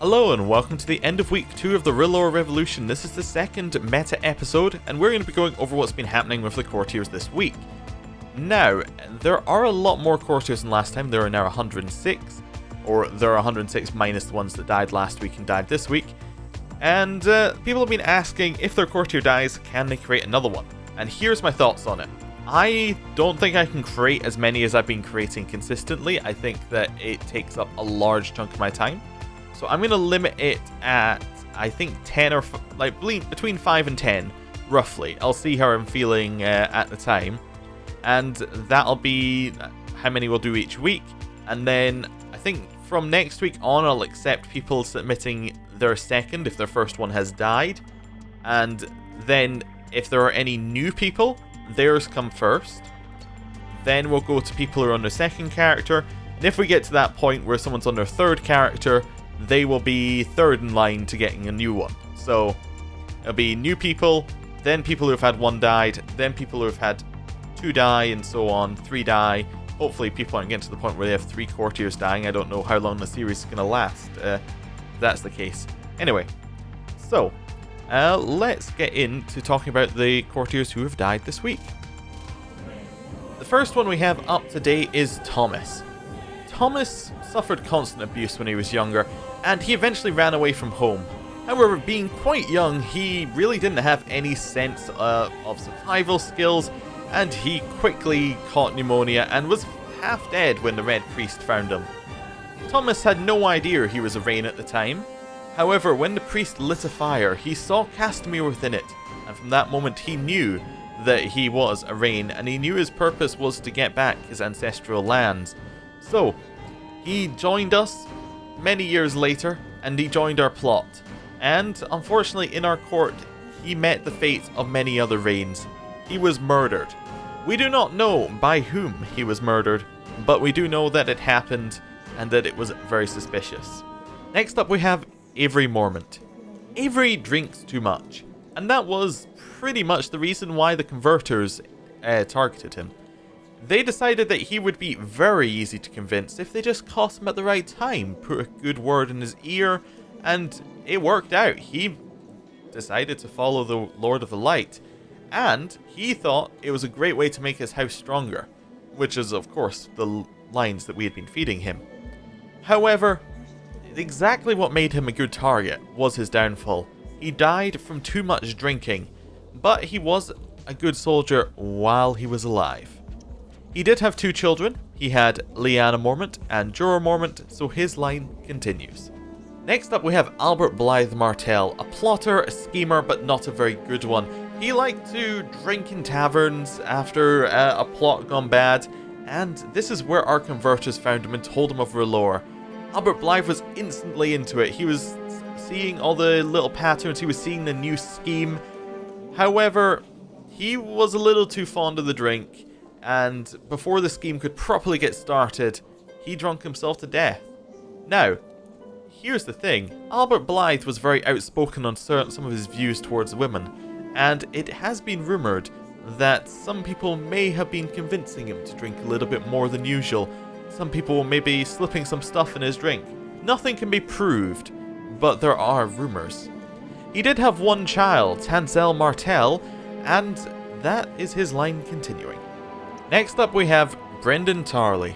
Hello and welcome to the end of week 2 of the Real Revolution. This is the second meta episode and we're going to be going over what's been happening with the courtiers this week. Now, there are a lot more courtiers than last time. There are now 106, or there are 106 minus the ones that died last week and died this week. And people have been asking, if their courtier dies, can they create another one? And here's my thoughts on it. I don't think I can create as many as I've been creating consistently. I think that it takes up a large chunk of my time. So I'm going to limit it at, I think, 10 or between 5 and 10, roughly. I'll see how I'm feeling at the time. And that'll be how many we'll do each week. And then I think from next week on, I'll accept people submitting their second if their first one has died. And then if there are any new people, theirs come first. Then we'll go to people who are on their second character. And if we get to that point where someone's on their third character, they will be third in line to getting a new one. So it'll be new people, then people who have had one died, then people who have had 2 die, and so on, 3 die. Hopefully people aren't getting to the point where they have 3 courtiers dying. I don't know how long the series is going to last, if that's the case. Anyway, so let's get into talking about the courtiers who have died this week. The first one we have up today is Thomas. Thomas suffered constant abuse when he was younger, and he eventually ran away from home. However, being quite young, he really didn't have any sense of survival skills, and he quickly caught pneumonia and was half dead when the Red Priest found him. Thomas had no idea he was a Rain at the time. However, when the priest lit a fire, he saw Castamere within it, and from that moment he knew that he was a Rain, and he knew his purpose was to get back his ancestral lands. So, he joined us many years later, and he joined our plot. And, unfortunately, in our court, he met the fate of many other Rains. He was murdered. We do not know by whom he was murdered, but we do know that it happened, and that it was very suspicious. Next up we have Avery Mormont. Avery drinks too much, and that was pretty much the reason why the converters targeted him. They decided that he would be very easy to convince if they just caught him at the right time, put a good word in his ear, and it worked out. He decided to follow the Lord of the Light, and he thought it was a great way to make his house stronger, which is of course the lines that we had been feeding him. However, exactly what made him a good target was his downfall. He died from too much drinking, but he was a good soldier while he was alive. He did have 2 children. He had Lyanna Mormont and Jorah Mormont, so his line continues. Next up we have Albert Blythe Martell, a plotter, a schemer, but not a very good one. He liked to drink in taverns after a plot gone bad, and this is where our converters found him and told him of R'hllor. Albert Blythe was instantly into it. He was seeing all the little patterns, he was seeing the new scheme. However, he was a little too fond of the drink, and before the scheme could properly get started, he drunk himself to death. Now, here's the thing. Albert Blythe was very outspoken on some of his views towards women, and it has been rumoured that some people may have been convincing him to drink a little bit more than usual. Some people may be slipping some stuff in his drink. Nothing can be proved, but there are rumours. He did have 1 child, Tanselle Martell, and that is his line continuing. Next up we have Brendan Tarley.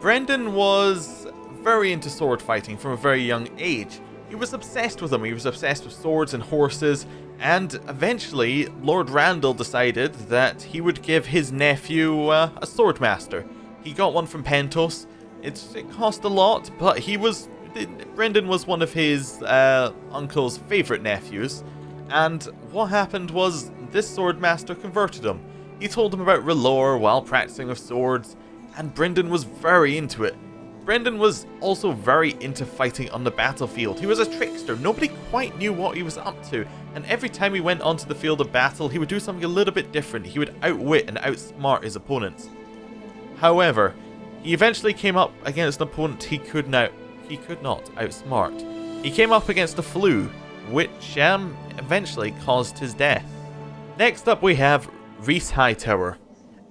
Brendan was very into sword fighting from a very young age. He was obsessed with them. He was obsessed with swords and horses, and eventually Lord Randall decided that he would give his nephew a swordmaster. He got one from Pentos. It cost a lot, but Brendan was one of his uncle's favourite nephews, and what happened was this swordmaster converted him. He told him about R'hllor while practicing with swords, and Brendan was very into it. Brendan was also very into fighting on the battlefield. He was a trickster. Nobody quite knew what he was up to, and every time he went onto the field of battle, he would do something a little bit different. He would outwit and outsmart his opponents. However, he eventually came up against an opponent he could not outsmart. He came up against a flu, which eventually caused his death. Next up we have Rhys Hightower,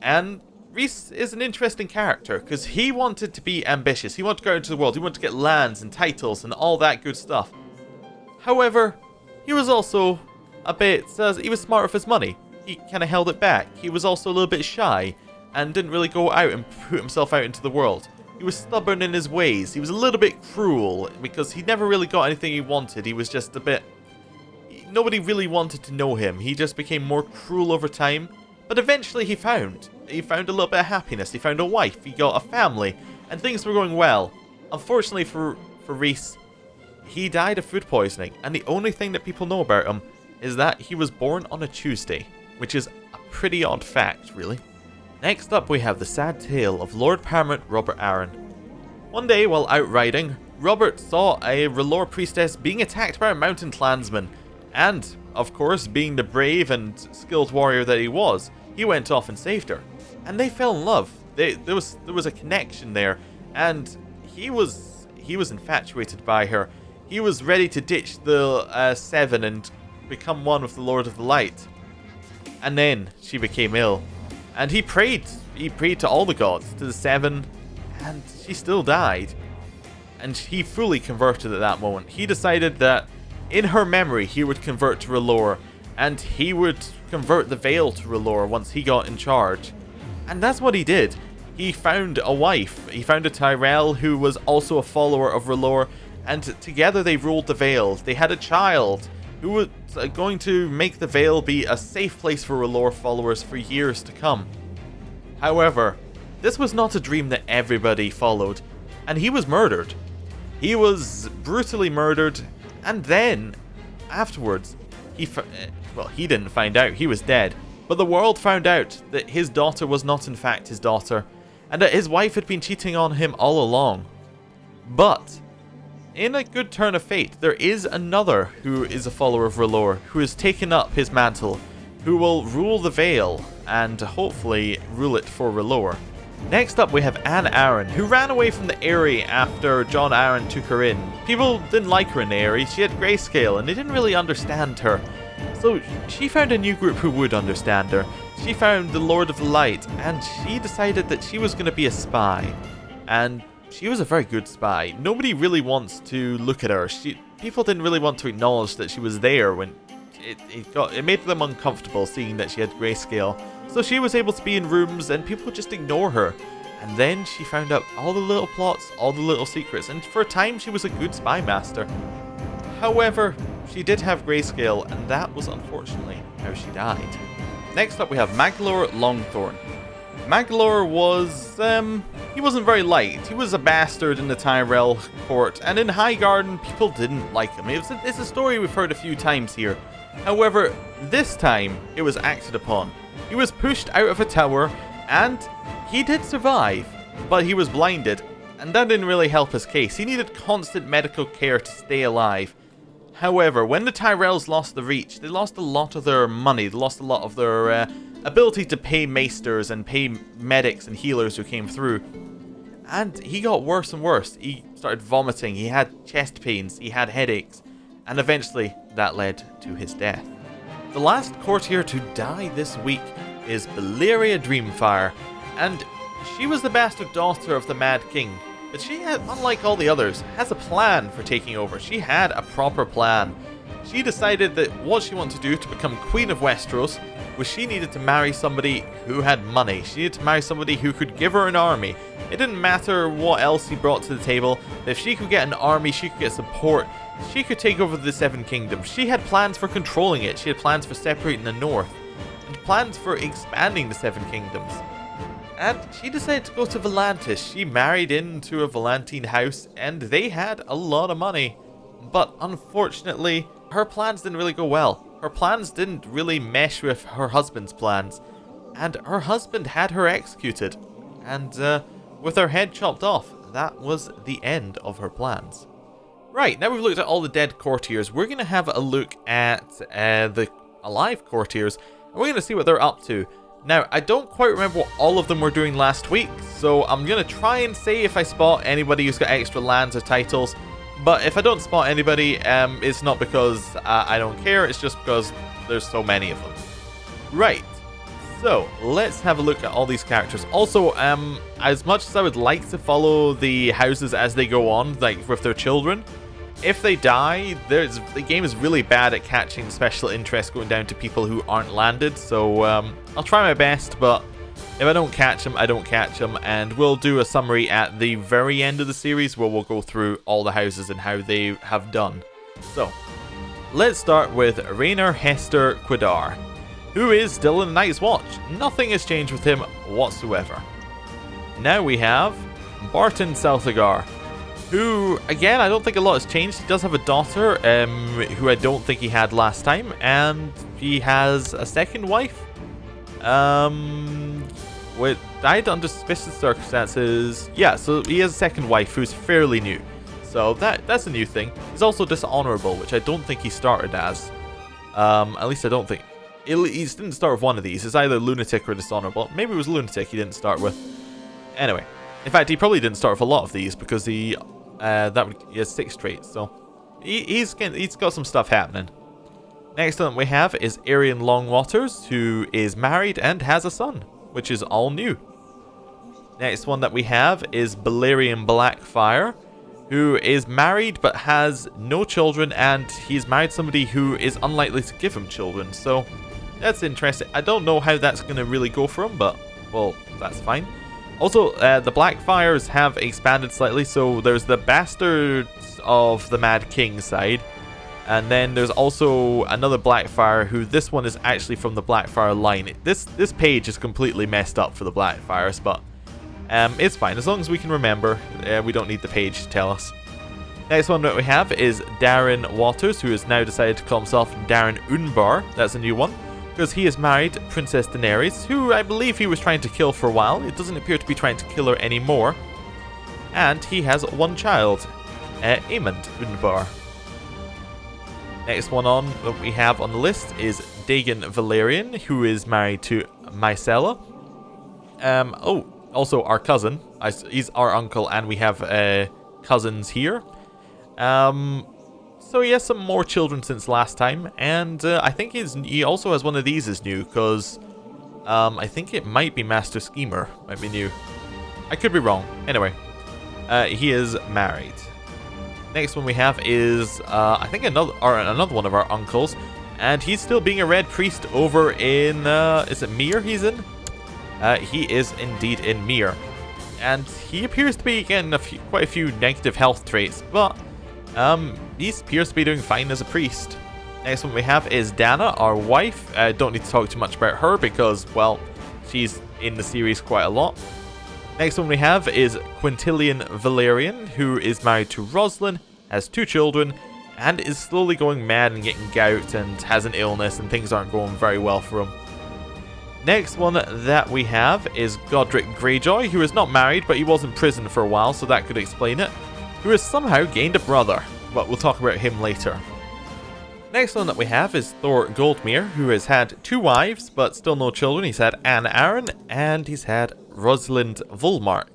and Rhys is an interesting character because he wanted to be ambitious. He wanted to go out into the world. He wanted to get lands and titles and all that good stuff. However, he was also a bit... he was smart with his money. He kind of held it back. He was also a little bit shy and didn't really go out and put himself out into the world. He was stubborn in his ways. He was a little bit cruel because he never really got anything he wanted. He was just a bit... Nobody really wanted to know him. He just became more cruel over time. But eventually he found a little bit of happiness. He found a wife. He got a family. And things were going well. Unfortunately for Rhys, he died of food poisoning. And the only thing that people know about him is that he was born on a Tuesday. Which is a pretty odd fact, really. Next up, we have the sad tale of Lord Paramount Robert Arryn. One day, while out riding, Robert saw a R'hllor priestess being attacked by a mountain clansman, and, of course, being the brave and skilled warrior that he was, he went off and saved her. And they fell in love. There was a connection there, and he was infatuated by her. He was ready to ditch the Seven and become one with the Lord of the Light. And then she became ill. And he prayed to all the gods, to the Seven, and she still died. And he fully converted at that moment. He decided that in her memory he would convert to R'hllor, and he would convert the Vale to R'hllor once he got in charge. And that's what he did. He found a wife. He found a Tyrell who was also a follower of R'hllor, and together they ruled the Vale. They had a child who was going to make the Vale be a safe place for R'hllor followers for years to come. However, this was not a dream that everybody followed, and he was murdered. He was brutally murdered, and then, afterwards, he didn't find out, he was dead, but the world found out that his daughter was not in fact his daughter, and that his wife had been cheating on him all along. But in a good turn of fate, there is another who is a follower of R'hllor, who has taken up his mantle, who will rule the Vale, and hopefully rule it for R'hllor. Next up we have Anne Arryn, who ran away from the Eyrie after Jon Arryn took her in. People didn't like her in the Eyrie, she had grayscale, and they didn't really understand her. So she found a new group who would understand her. She found the Lord of the Light, and she decided that she was going to be a spy. And she was a very good spy. Nobody really wants to look at her. People didn't really want to acknowledge that she was there when it made them uncomfortable seeing that she had grayscale. So she was able to be in rooms and people would just ignore her. And then she found out all the little plots, all the little secrets, and for a time she was a good spy master. However, she did have grayscale, and that was unfortunately how she died. Next up we have Maglor Longthorn. Maglor was, he wasn't very liked. He was a bastard in the Tyrell court, and in Highgarden, people didn't like him. It's a story we've heard a few times here. However, this time, it was acted upon. He was pushed out of a tower, and he did survive, but he was blinded, and that didn't really help his case. He needed constant medical care to stay alive. However, when the Tyrells lost the Reach, they lost a lot of their money, they lost a lot of their ability to pay maesters and pay medics and healers who came through. And he got worse and worse. He started vomiting, he had chest pains, he had headaches, and eventually that led to his death. The last courtier to die this week is Bellyria Dreamfire, and she was the bastard daughter of the Mad King. But she, unlike all the others, has a plan for taking over. She had a proper plan. She decided that what she wanted to do to become Queen of Westeros was she needed to marry somebody who had money. She needed to marry somebody who could give her an army. It didn't matter what else he brought to the table. If she could get an army, she could get support. She could take over the Seven Kingdoms. She had plans for controlling it. She had plans for separating the North. And plans for expanding the Seven Kingdoms. And she decided to go to Volantis. She married into a Volantine house, and they had a lot of money. But unfortunately, her plans didn't really go well. Her plans didn't really mesh with her husband's plans. And her husband had her executed. And with her head chopped off, that was the end of her plans. Right, now we've looked at all the dead courtiers, we're going to have a look at the alive courtiers, and we're going to see what they're up to. Now, I don't quite remember what all of them were doing last week, so I'm going to try and say if I spot anybody who's got extra lands or titles, but if I don't spot anybody, it's not because I don't care, it's just because there's so many of them. Right, So, let's have a look at all these characters. Also, as much as I would like to follow the houses as they go on, like with their children, if they die, the game is really bad at catching special interest going down to people who aren't landed. So, I'll try my best, but if I don't catch them, I don't catch them. And we'll do a summary at the very end of the series where we'll go through all the houses and how they have done. So, let's start with Rainer Hester Quidar, who is still in the Night's Watch. Nothing has changed with him whatsoever. Now we have Barton Salthagar, who, again, I don't think a lot has changed. He does have a daughter, who I don't think he had last time, and he has a second wife. Died under suspicious circumstances. Yeah, so he has a second wife who's fairly new. So that's a new thing. He's also dishonorable, which I don't think he started as. At least I don't think. He didn't start with one of these. It's either lunatic or dishonorable. Maybe it was lunatic he didn't start with. Anyway, in fact, he probably didn't start with a lot of these because he has 6 traits. So he's got some stuff happening. Next one we have is Arian Longwaters, who is married and has a son, which is all new. Next one that we have is Balerian Blackfire, who is married but has no children, and he's married somebody who is unlikely to give him children. So that's interesting. I don't know how that's going to really go for him, but, well, that's fine. Also, the Blackfires have expanded slightly, so there's the Bastards of the Mad King side, and then there's also another Blackfire, who this one is actually from the Blackfire line. This page is completely messed up for the Blackfires, but it's fine. As long as we can remember, we don't need the page to tell us. Next one that we have is Darren Waters, who has now decided to call himself Darren Unbar. That's a new one, because he is married to Princess Daenerys, who I believe he was trying to kill for a while. It doesn't appear to be trying to kill her anymore. And he has one child, Aemond Unbar. Next one that we have on the list is Dagon Valerian, who is married to Mycella. Also our cousin. He's our uncle, and we have cousins here. So he has some more children since last time, and I think he also has one of these as new, because I think it might be Master Schemer, might be new. I could be wrong. Anyway, he is married. Next one we have is I think another one of our uncles, and he's still being a red priest over in is it Mir he's in? He is indeed in Mir, and he appears to be getting quite a few negative health traits, but he appears to be doing fine as a priest. Next one we have is Dana, our wife. Don't need to talk too much about her because, well, she's in the series quite a lot. Next one we have is Quintilian Valerian, who is married to Roslyn, has 2 children, and is slowly going mad and getting gout and has an illness, and things aren't going very well for him. Next one that we have is Godric Greyjoy, who is not married, but he was in prison for a while, so that could explain it, who has somehow gained a brother, but we'll talk about him later. Next one that we have is Thor Goldmere, who has had 2 wives, but still no children. He's had Anne Aaron, and he's had Rosalind Volmark.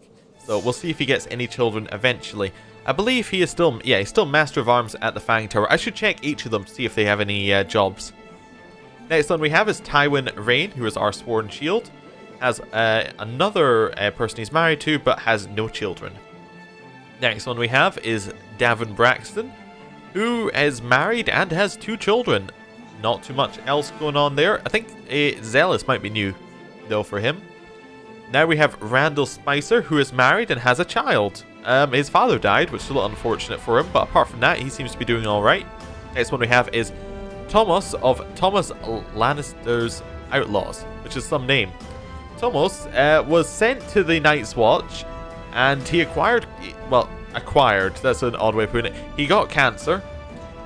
So we'll see if he gets any children eventually. I believe he is still, he's still Master of Arms at the Fang Tower. I should check each of them to see if they have any jobs. Next one we have is Tywin Rain, who is our Sworn Shield. Has another person he's married to, but has no children. Next one we have is Davin Braxton, who is married and has 2 children. Not too much else going on there. I think Zealous might be new, though, for him. Now we have Randall Spicer, who is married and has a child. His father died, which is a little unfortunate for him, but apart from that, he seems to be doing alright. Next one we have is Thomas of Thomas Lannister's Outlaws, which is some name. Thomas was sent to the Night's Watch, and he acquired, that's an odd way of putting it. He got cancer.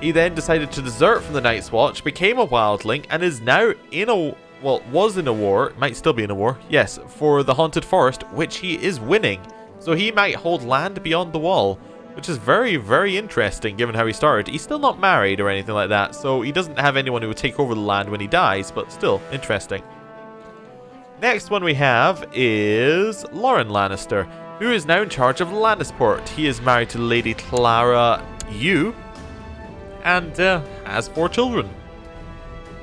He then decided to desert from the Night's Watch, became a wildling, and is now was in a war, might still be in a war, yes, for the Haunted Forest, which he is winning. So he might hold land beyond the wall, which is very, very interesting given how he started. He's still not married or anything like that, so he doesn't have anyone who would take over the land when he dies, but still interesting. Next one we have is Lauren Lannister, who is now in charge of Lannisport. He is married to Lady Clara Yu, and has 4 children.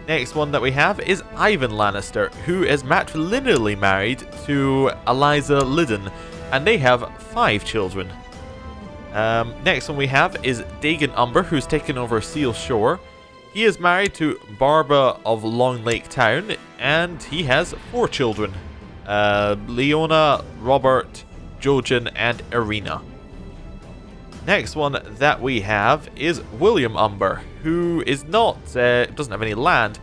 Next one that we have is Ivan Lannister, who is matrilineally married to Eliza Lydon, and they have 5 children. Next one we have is Dagon Umber, who's taken over Seal Shore. He is married to Barbara of Long Lake Town, and he has 4 children. Leona, Robert, Jojen, and Irina. Next one that we have is William Umber, who is not, doesn't have any land,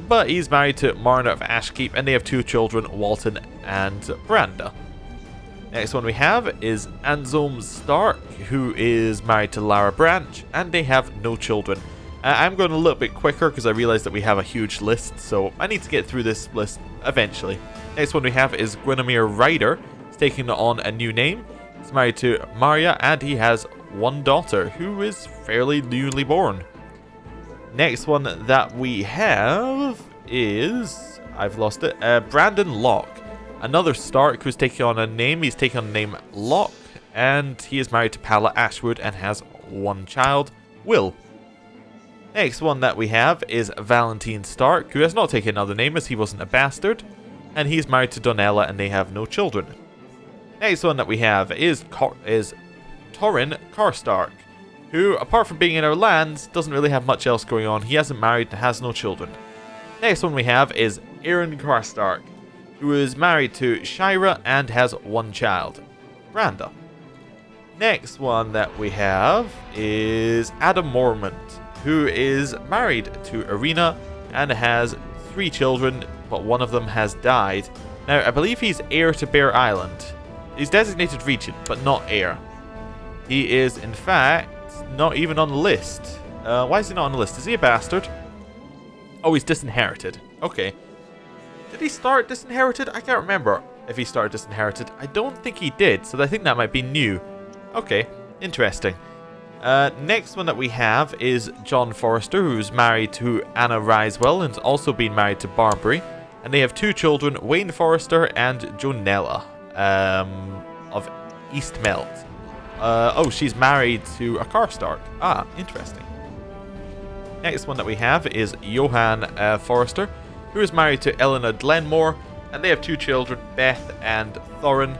but he's married to Marna of Ashkeep, and they have 2 children, Walton and Branda. Next one we have is Anselm Stark, who is married to Lara Branch, and they have no children. I'm going a little bit quicker because I realize that we have a huge list, so I need to get through this list eventually. Next one we have is Guinevere Ryder. He's taking on a new name. He's married to Maria, and he has 1 daughter, who is fairly newly born. Next one that we have is... I've lost it. Brandon Locke. Another Stark who's taking on a name. He's taking on the name Locke, and he is married to Pala Ashwood and has 1 child, Will. Next one that we have is Valentine Stark, who has not taken another name as he wasn't a bastard, and he's married to Donella and they have no children. Next one that we have is Torrin Karstark, who, apart from being in our lands, doesn't really have much else going on. He hasn't married and has no children. Next one we have is Aaron Karstark, who is married to Shira and has 1 child, Branda. Next one that we have is Adam Mormont, who is married to Irina and has 3 children, but one of them has died. Now, I believe he's heir to Bear Island. He's designated regent, but not heir. He is, in fact, not even on the list. Why is he not on the list? Is he a bastard? Oh, he's disinherited. Okay. Did he start disinherited? I can't remember if he started disinherited. I don't think he did, so I think that might be new. Okay, interesting. Next one that we have is John Forrester, who's married to Anna Risewell and has also been married to Barbary. And they have 2 children, Wayne Forrester and Jonella, of Eastmelt. Oh, she's married to a Karstark. Ah, interesting. Next one that we have is Johan Forrester, who is married to Eleanor Glenmore, and they have 2 children, Beth and Thorin.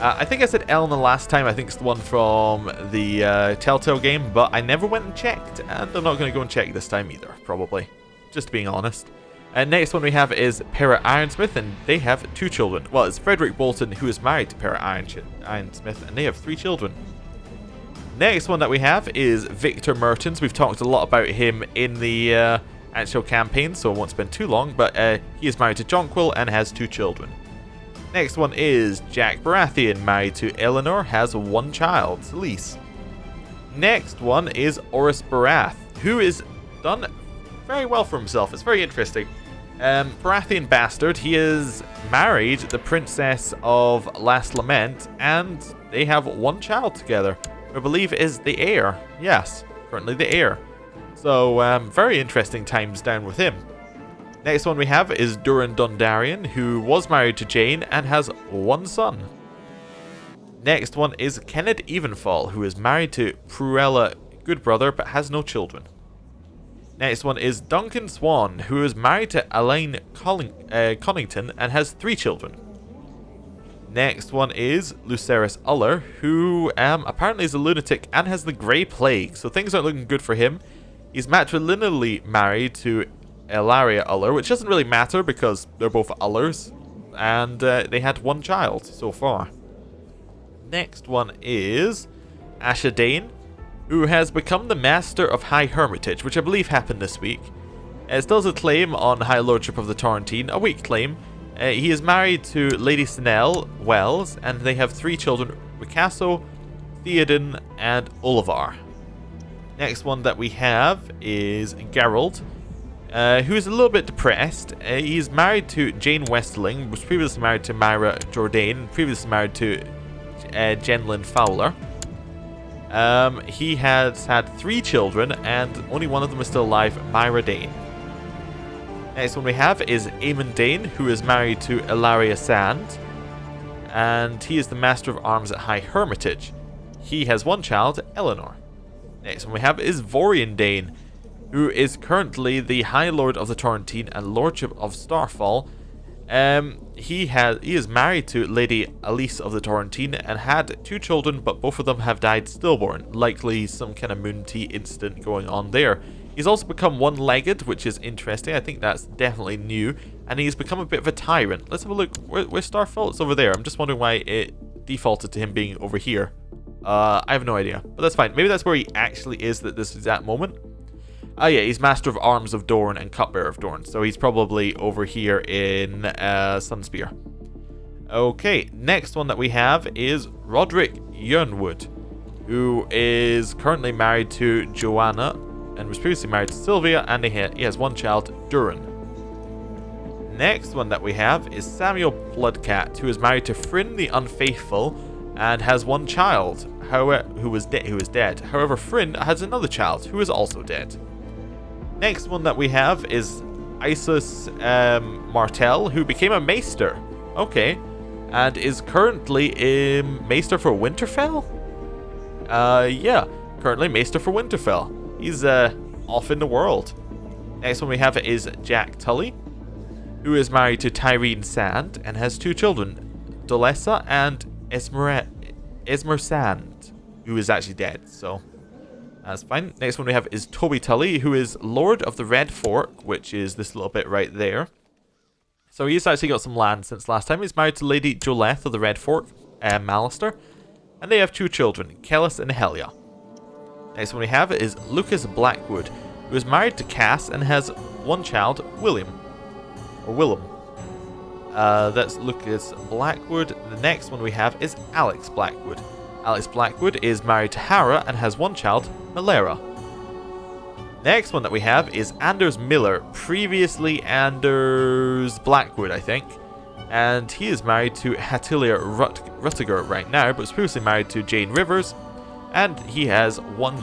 I think I said Eleanor last time. I think it's the one from the Telltale game, but I never went and checked, and I'm not going to go and check this time either, probably. Just being honest. And next one we have is Pera Ironsmith, and they have 2 children. Well, it's Frederick Bolton, who is married to Pera Ironsmith, and they have 3 children. Next one that we have is Victor Mertens. We've talked a lot about him in the actual campaign, so it won't spend too long, but he is married to Jonquil and has 2 children. Next one is Jack Baratheon, married to Eleanor, has 1 child, Lise. Next one is Oris Barath, who is done very well for himself. It's very interesting. Baratheon bastard. He is married the Princess of Last Lament, and they have 1 child together, who I believe is the heir. Yes, currently the heir. So, very interesting times down with him. Next one we have is Durin Dondarrion, who was married to Jane and has 1 son. Next one is Kenneth Evenfall, who is married to Pruella Goodbrother but has no children. Next one is Duncan Swan, who is married to Elaine Connington and has 3 children. Next one is Lucerys Uller, who apparently is a lunatic and has the Grey Plague, so things aren't looking good for him. He's matrilineally married to Elaria Uller, which doesn't really matter because they're both Ullers, and they had 1 child so far. Next one is Asha Dane, who has become the Master of High Hermitage, which I believe happened this week. It still has a claim on High Lordship of the Torrentine, a weak claim. He is married to Lady Sinel Wells, and they have 3 children, Ricasso, Theoden, and Olivar. Next one that we have is Geralt, who is a little bit depressed. He's married to Jane Westerling, was previously married to Myra Jourdain, previously married to Jenlyn Fowler. He has had 3 children, and only one of them is still alive, Myra Dane. Next one we have is Aemon Dane, who is married to Ilaria Sand, and he is the Master of Arms at High Hermitage. He has 1 child, Eleanor. Next one we have is Vorian Dane, who is currently the High Lord of the Torrentine and Lordship of Starfall. He is married to Lady Alice of the Torrentine and had 2 children, but both of them have died stillborn. Likely some kind of moon tea incident going on there. He's also become one-legged, which is interesting. I think that's definitely new. And he's become a bit of a tyrant. Let's have a look. Where's Starfall? It's over there. I'm just wondering why it defaulted to him being over here. I have no idea, but that's fine. Maybe that's where he actually is at this exact moment. Oh yeah, he's Master of Arms of Dorne and Cupbearer of Dorne, so he's probably over here in Sunspear. Okay, next one that we have is Roderick Yernwood, who is currently married to Joanna and was previously married to Sylvia, and he has 1 child, Durin. Next one that we have is Samuel Bloodcat, who is married to Fryn the Unfaithful and has 1 child, who is dead. However, Fryn has another child who is also dead. Next one that we have is Isis Martell, who became a Maester. Okay. And is currently a Maester for Winterfell? Yeah. Currently Maester for Winterfell. He's off in the world. Next one we have is Jack Tully, who is married to Tyrene Sand and has 2 children, Dolessa and Esmer Sand, who is actually dead, so that's fine. Next one we have is Toby Tully, who is Lord of the Red Fork, which is this little bit right there. So he's actually got some land since last time. He's married to Lady Joleth of the Red Fork, Mallister, and they have 2 children, Kellis and Helia. Next one we have is Lucas Blackwood, who is married to Cass and has 1 child, Willem. That's Lucas Blackwood. The next one we have is Alex Blackwood. Alex Blackwood is married to Hara and has 1 child, Malera. Next one that we have is Anders Miller, previously Anders Blackwood, I think. And he is married to Hatilia Ruttiger right now, but was previously married to Jane Rivers. And he has one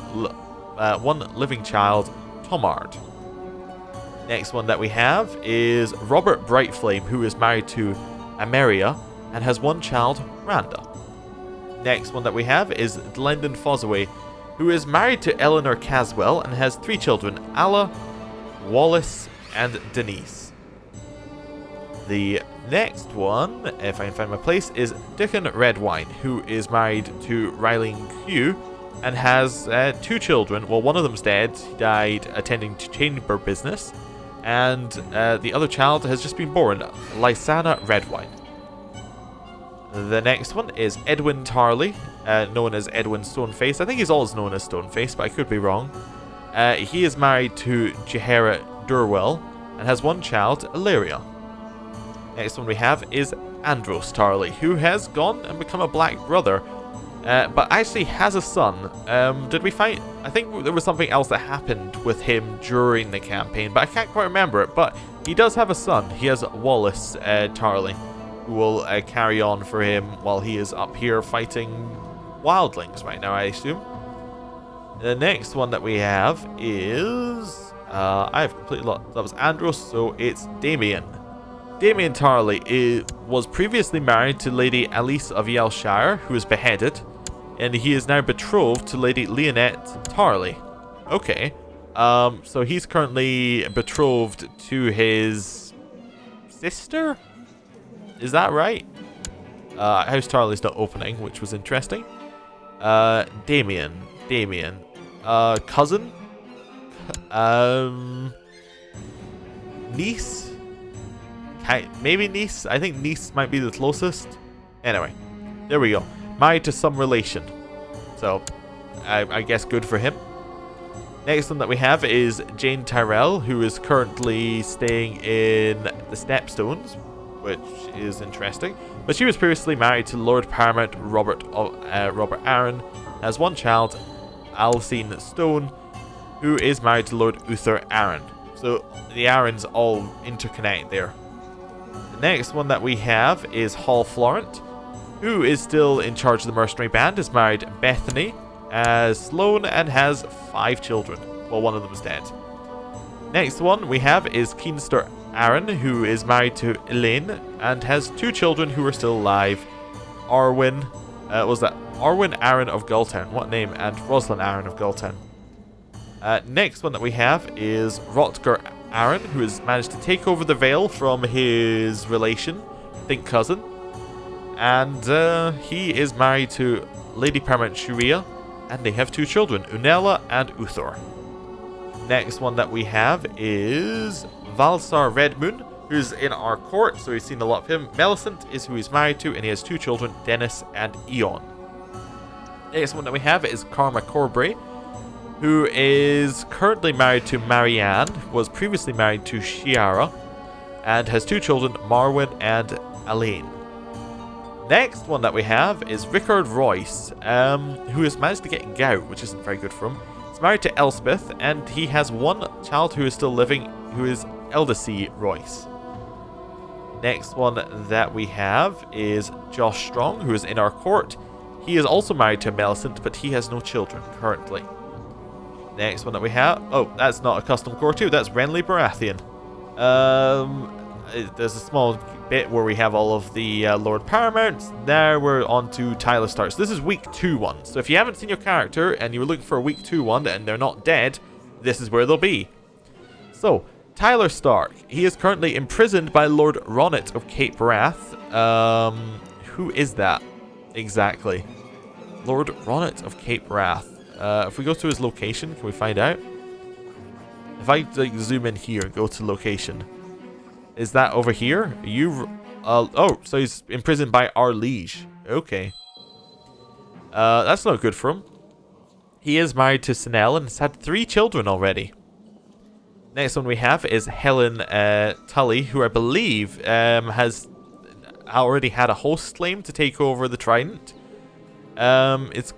living child, Tomard. Next one that we have is Robert Brightflame, who is married to Ameria and has 1 child, Randa. Next one that we have is Glendon Fosaway, who is married to Eleanor Caswell and has 3 children, Alla, Wallace, and Denise. The next one, if I can find my place, is Dickon Redwine, who is married to Ryling Hugh and has 2 children. Well, one of them's dead. He died attending to chamber business. And the other child has just been born, Lysana Redwine. The next one is Edwin Tarley, known as Edwin Stoneface. I think he's always known as Stoneface, but I could be wrong. He is married to Jahera Durwell and has 1 child, Illyria. Next one we have is Andros Tarley, who has gone and become a Black Brother, but actually has a son. Did we find... I think there was something else that happened with him during the campaign, but I can't quite remember it. But he does have a son. He has Wallace Tarley, who will carry on for him while he is up here fighting wildlings right now, I assume. The next one that we have is... I have completely lost. That was Andros, so it's Damien. Damien Tarley was previously married to Lady Alice of Yelshire, who was beheaded, and he is now betrothed to Lady Leonette Tarley. Okay. So he's currently betrothed to his sister? Is that right? House Tarley's not opening, which was interesting. Damien. Cousin? Niece? Maybe niece? I think niece might be the closest. Anyway, there we go. Married to some relation. So, I guess good for him. Next one that we have is Jane Tyrell, who is currently staying in the Stepstones, which is interesting. But she was previously married to Lord Paramount Robert Arryn, has 1 child, Alcine Stone, who is married to Lord Uther Arryn. So the Arryns all interconnect there. The next one that we have is Hall Florent, who is still in charge of the mercenary band, is married to Bethany as Sloane and has 5 children. Well, one of them is dead. Next one we have is Keenster Arryn, who is married to Elaine and has 2 children who are still alive. Arwen Arryn of Gultown, what name? And Rosalind Arryn of Gultown. Next one that we have is Rotger Aaron, who has managed to take over the Vale from his relation, I think cousin. And he is married to Lady Paramount Shuria, and they have 2 children, Unella and Uthor. Next one that we have is Valsar Redmoon, who's in our court, so we've seen a lot of him. Melisant is who he's married to, and he has 2 children, Dennis and Eon. Next one that we have is Karma Corbray, who is currently married to Marianne, was previously married to Shiara, and has 2 children, Marwyn and Alain. Next one that we have is Rickard Royce, who has managed to get gout, which isn't very good for him. He's married to Elspeth, and he has 1 child who is still living, who is Eldesy Royce. Next one that we have is Josh Strong, who is in our court. He is also married to Melisant, but he has no children currently. Next one that we have... Oh, that's not a custom courtier, that's Renly Baratheon. There's a small bit where we have all of the Lord Paramounts. Now we're on to Tyler Starks. This is week 2 one. So if you haven't seen your character and you were looking for a week 2 one and they're not dead, this is where they'll be. So, Tyler Stark. He is currently imprisoned by Lord Ronnet of Cape Wrath. Who is that exactly? Lord Ronnet of Cape Wrath. If we go to his location, can we find out? If I zoom in here and go to location, is that over here? Are you? Oh, so he's imprisoned by our liege. Okay. That's not good for him. He is married to Sinel and has had 3 children already. Next one we have is Helen Tully, who I believe has already had a host claim to take over the Trident. It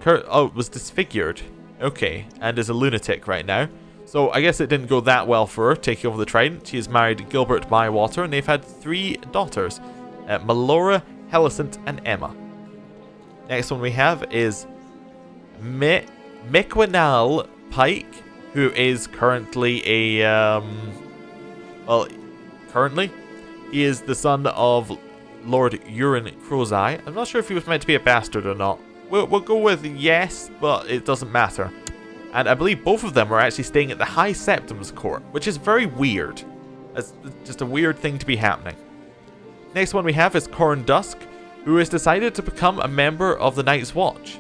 was disfigured. Okay, and is a lunatic right now. So I guess it didn't go that well for her, taking over the Trident. She is married to Gilbert Bywater, and they've had 3 daughters, Melora, Helicent, and Emma. Next one we have is Mequinal Pike, who is currently a, currently, he is the son of Lord Euron Crozai. I'm not sure if he was meant to be a bastard or not. We'll go with yes, but it doesn't matter. And I believe both of them are actually staying at the High Septim's court, which is very weird. It's just a weird thing to be happening. Next one we have is Corrin Dusk, who has decided to become a member of the Night's Watch.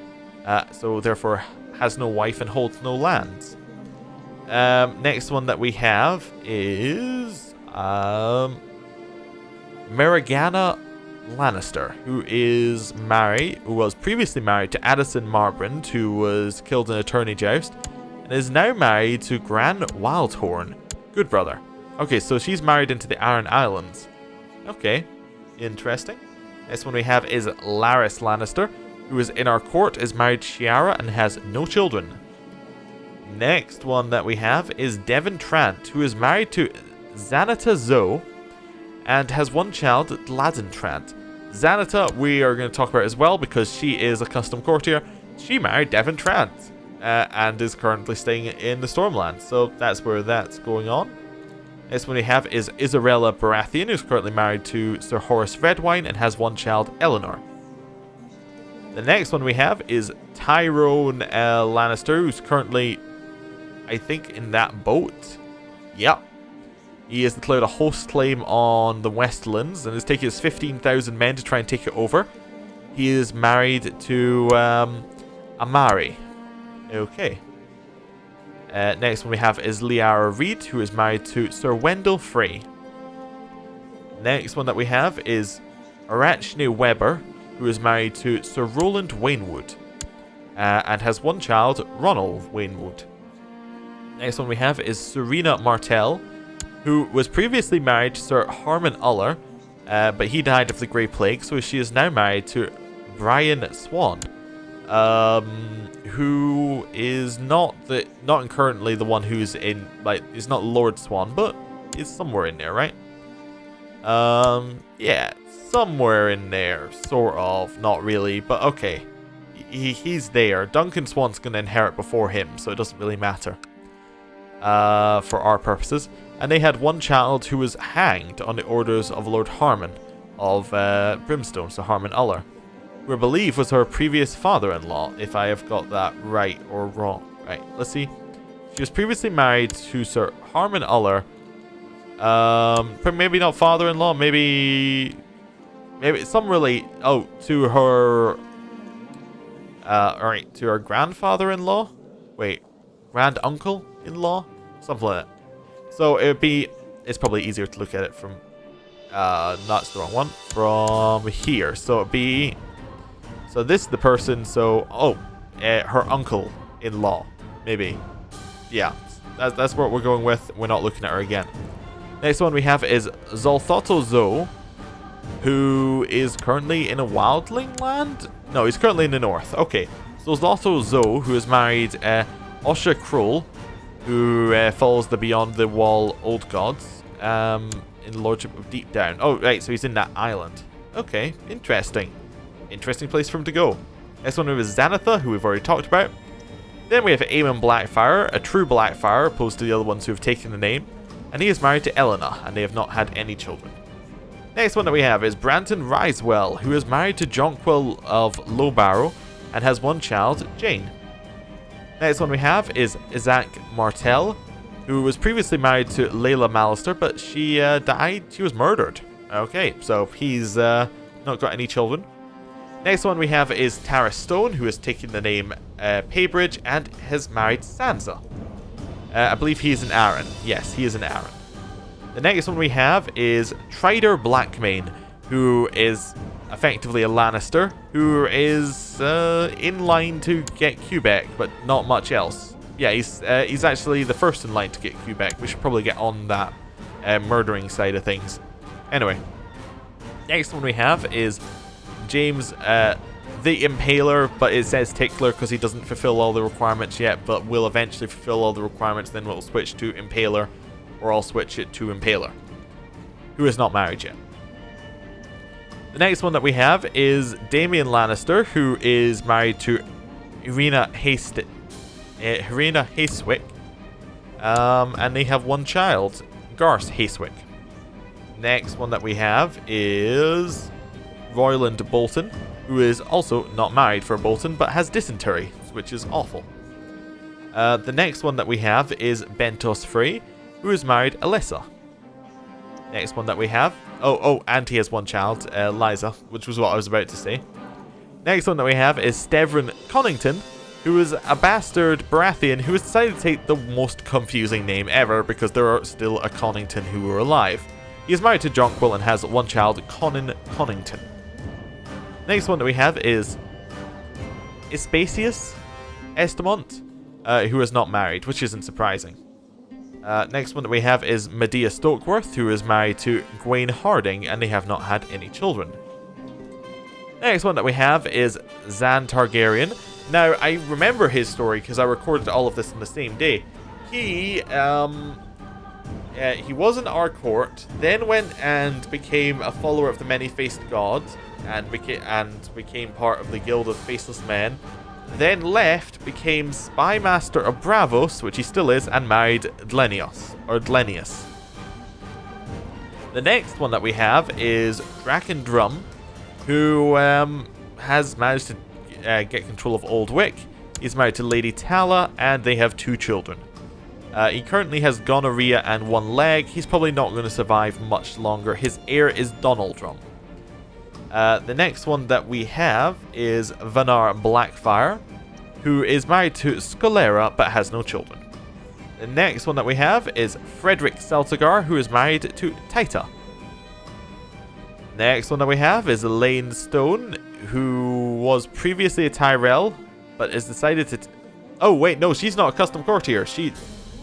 So therefore has no wife and holds no lands. Next one that we have is Maragana Lannister, who was previously married to Addison Marbrand, who was killed in a tourney joust, and is now married to Gran Wildhorn. Good brother. Okay, so she's married into the Aran Islands. Okay, interesting. Next one we have is Larys Lannister, who is in our court, is married to Shiara and has no children. Next one that we have is Devon Trant, who is married to Zanata Zoe and has 1 child, Gladden Trant. Zanata, we are going to talk about as well because she is a custom courtier. She married Devon Trant and is currently staying in the Stormlands, so that's where that's going on. Next one we have is Isarella Baratheon, who's currently married to Sir Horace Redwine and has 1 child, Eleanor. The next one we have is Tyrone Lannister, who's currently, I think, in that boat. Yep. He has declared a host claim on the Westlands and is taking his 15,000 men to try and take it over. He is married to Amari. Okay. Next one we have is Liara Reed, who is married to Sir Wendell Frey. Next one that we have is Arachne Weber, who is married to Sir Roland Wainwood and has 1 child, Ronald Wainwood. Next one we have is Serena Martell, who was previously married to Sir Harmon Uller, but he died of the Grey Plague, so she is now married to Brian Swan, who is not currently the one who's in, is not Lord Swan, but is somewhere in there, right? Yeah, somewhere in there, sort of, not really, but okay. He's there. Duncan Swan's going to inherit before him, so it doesn't really matter for our purposes. And they had 1 child who was hanged on the orders of Lord Harmon of Brimstone, so Harmon Uller, who I believe was her previous father-in-law, if I have got that right or wrong. Right, let's see. She was previously married to Sir Harman Uller. Maybe not father-in-law, maybe some relate. Oh, to her. Alright, to her grandfather-in-law. Wait, grand uncle-in-law, something like that. So it would be. It's probably easier to look at it from. That's the wrong one. From here, so it'd be. So this is the person. So her uncle-in-law, maybe. Yeah, that's what we're going with. We're not looking at her again. Next one we have is Zolthoto Zo, who is currently in a wildling land? No, he's currently in the north. Okay, so Zolthoto Zo, who is married Osha Kroll, who follows the Beyond the Wall Old Gods in the Lordship of Deep Down. Oh, right, so he's in that island. Okay, interesting. Interesting place for him to go. Next one we have Xanatha, who we've already talked about. Then we have Aemon Blackfire, a true Blackfire, opposed to the other ones who have taken the name. And he is married to Elena, and they have not had any children. Next one that we have is Branton Risewell, who is married to Jonquil of Lowbarrow, and has one child, Jane. Next one we have is Isaac Martell, who was previously married to Layla Mallister, but she died, she was murdered. Okay, so he's not got any children. Next one we have is Tara Stone, who has taken the name Paybridge and has married Sansa. I believe he is an Arryn. Yes, he is an Arryn. The next one we have is Trider Blackmane, who is effectively a Lannister, who is in line to get Quebec, but not much else. Yeah, he's actually the first in line to get Quebec. We should probably get on that murdering side of things. Anyway, next one we have is James the Impaler, but it says Tickler because he doesn't fulfill all the requirements yet, but will eventually fulfill all the requirements. Then we'll switch to Impaler, or I'll switch it to Impaler, who is not married yet. The next one that we have is Damian Lannister, who is married to Irina Haystwick, and they have one child, Garth Haystwick. Next one that we have is Royland Bolton, who is also not married for Bolton, but has dysentery, which is awful. The next one that we have is Bentos Frey, who is married Alyssa. Next one that we have, and he has one child, Liza, which was what I was about to say. Next one that we have is Stevren Connington, who is a bastard Baratheon who has decided to take the most confusing name ever because there are still a Connington who are alive. He is married to Jonquil and has one child, Conan Connington. Next one that we have is Ispasius Estamont, who is not married, which isn't surprising. Next one that we have is Medea Stokeworth, who is married to Gwaine Harding, and they have not had any children. Next one that we have is Zan Targaryen. Now, I remember his story because I recorded all of this on the same day. He was in our court, then went and became a follower of the Many-Faced God, and became part of the Guild of Faceless Men. Then left, became Spy Master of Bravos, which he still is, and married Dlenius. The next one that we have is Draken Drum, who has managed to get control of Old Wick. He's married to Lady Tala, and they have 2 children. He currently has gonorrhea and 1 leg. He's probably not going to survive much longer. His heir is Donald Drum. The next one that we have is Vanar Blackfire, who is married to Scalera but has no children. The next one that we have is Frederick Celtigar, who is married to Taita. Next one that we have is Elaine Stone, who was previously a Tyrell but has decided to... Oh, wait, no, she's not a custom courtier. She's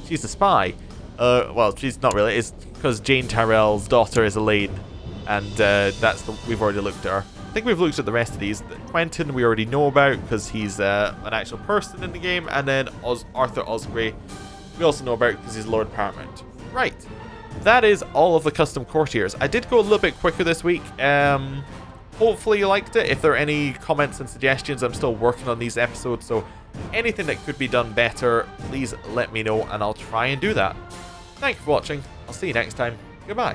a spy. Well, she's not really. It's because Jane Tyrell's daughter is Elaine. And we've already looked at her. I think we've looked at the rest of these. Quentin we already know about because he's an actual person in the game. And then Arthur Osgrey we also know about because he's Lord Paramount. Right. That is all of the custom courtiers. I did go a little bit quicker this week. Hopefully you liked it. If there are any comments and suggestions, I'm still working on these episodes. So anything that could be done better, please let me know and I'll try and do that. Thank you for watching. I'll see you next time. Goodbye.